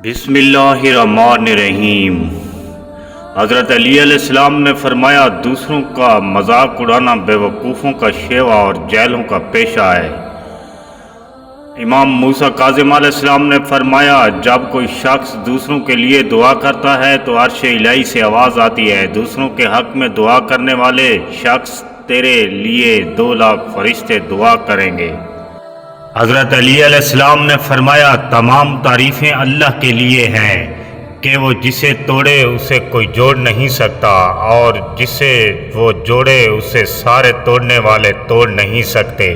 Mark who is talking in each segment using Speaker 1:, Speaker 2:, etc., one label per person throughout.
Speaker 1: बिस्मिल्लाहिर्रहमानिर्रहीम। हज़रत अली अलैहिस्सलाम ने फरमाया, दूसरों का मजाक उड़ाना बेवकूफ़ों का शेवा और जैलों का पेशा है। इमाम मूसा काज़िम अलैहिस्सलाम ने फरमाया, जब कोई शख्स दूसरों के लिए दुआ करता है तो अर्श इलाही से आवाज़ आती है, दूसरों के हक़ में दुआ करने वाले शख्स तेरे लिए 2 लाख फरिश्ते दुआ करेंगे। हज़रत अली अलैहिस्सलाम ने फरमाया, तमाम तारीफ़ें अल्लाह के लिए हैं कि वो जिसे तोड़े उसे कोई जोड़ नहीं सकता, और जिसे वो जोड़े उसे सारे तोड़ने वाले तोड़ नहीं सकते।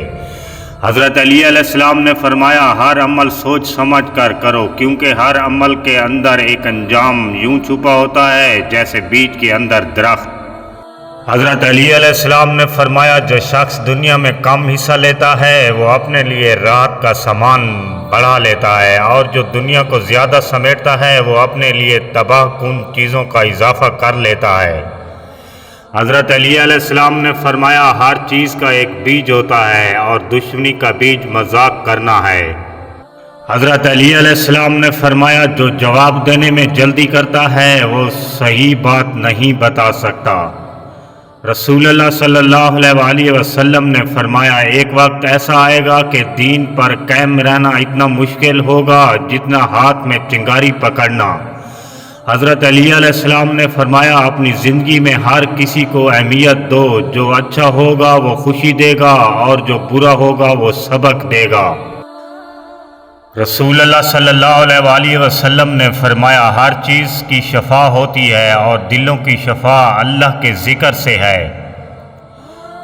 Speaker 1: हज़रत अली अलैहिस्सलाम ने फरमाया, हर अमल सोच समझ कर करो, क्योंकि हर अमल के अंदर एक अंजाम यूं छुपा होता है जैसे बीज के अंदर दरख्त। हज़रत अली अलैहिस्सलाम ने फरमाया, जो शख्स दुनिया में कम हिस्सा लेता है वो अपने लिए राहत का सामान बढ़ा लेता है, और जो दुनिया को ज़्यादा समेटता है वो अपने लिए तबाह कुन चीज़ों का इजाफ़ा कर लेता है। हज़रत अली अलैहिस्सलाम ने फरमाया, हर चीज़ का एक बीज होता है और दुश्मनी का बीज मजाक करना है। हज़रत अली अलैहिस्सलाम ने फरमाया, जो जवाब देने में जल्दी करता है वो सही बात नहीं बता सकता। रसूलुल्लाह सल्लल्लाहु अलैहि वसल्लम ने फरमाया, एक वक्त ऐसा आएगा कि दीन पर कायम रहना इतना मुश्किल होगा जितना हाथ में चिंगारी पकड़ना। हज़रत अली अलैहिस्सलाम ने फरमाया, अपनी ज़िंदगी में हर किसी को अहमियत दो, जो अच्छा होगा वो खुशी देगा और जो बुरा होगा वो सबक देगा। रसूलुल्लाह सल्लल्लाहु अलैहि वसल्लम ने फरमाया, हर चीज़ की शफा होती है और दिलों की शफा अल्लाह के ज़िक्र से है।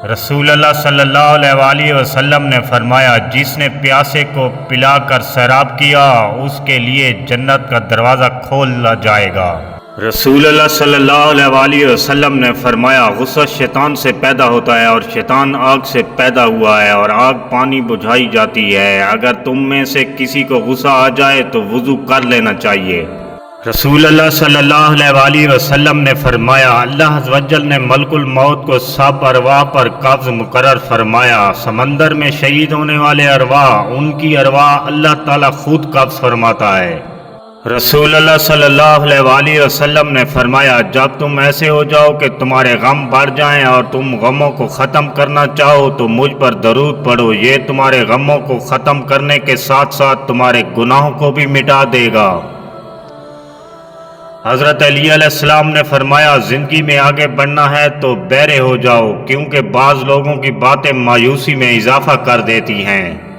Speaker 1: रसूलुल्लाह सल्लल्लाहु अलैहि वसल्लम ने फरमाया, जिसने प्यासे को पिलाकर सैराब किया उसके लिए जन्नत का दरवाज़ा खोला जाएगा। रसूलुल्लाह सल्लल्लाहु अलैहि वसल्लम ने फरमाया, गुस्सा शैतान से पैदा होता है और शैतान आग से पैदा हुआ है, और आग पानी बुझाई जाती है। अगर तुम में से किसी को गुस्सा आ जाए तो वुज़ू कर लेना चाहिए। रसूलुल्लाह सल्लल्लाहु अलैहि वसल्लम ने फरमाया, अल्लाह अज़्ज़ वजल ने मलकुल मौत को सब अरवाह पर कब्ज़ मुकर्रर फरमाया। समंदर में शहीद होने वाले अरवाह, उनकी अरवाह अल्लाह ताला खुद कब्ज़ फरमाता है। रसूलुल्लाह सल्लल्लाहु अलैहि वसल्लम ने फरमाया, जब तुम ऐसे हो जाओ कि तुम्हारे गम बढ़ जाएं और तुम गमों को ख़त्म करना चाहो तो मुझ पर दरूद पढ़ो, ये तुम्हारे गमों को ख़त्म करने के साथ साथ तुम्हारे गुनाहों को भी मिटा देगा। हज़रत अली अलैहिस्सलाम ने फरमाया, ज़िंदगी में आगे बढ़ना है तो बहरे हो जाओ, क्योंकि बाज़ लोगों की बातें मायूसी में इजाफ़ा कर देती हैं।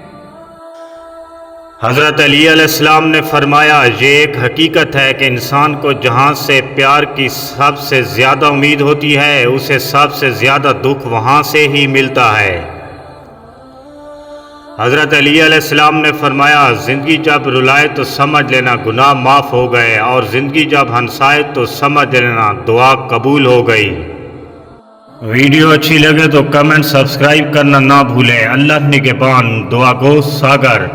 Speaker 1: हज़रत अली अलैहिस्सलाम ने फरमाया, ये एक हकीकत है कि इंसान को जहाँ से प्यार की सबसे ज़्यादा उम्मीद होती है उसे सबसे ज़्यादा दुख वहाँ से ही मिलता है। हज़रत अली अलैहिस्सलाम ने फरमाया, ज़िंदगी जब रुलाए तो समझ लेना गुनाह माफ़ हो गए, और ज़िंदगी जब हंसाए तो समझ लेना दुआ कबूल हो गई। वीडियो अच्छी लगे तो कमेंट सब्सक्राइब करना ना भूलें। अल्लाह निगहबान। दुआ गो सागर।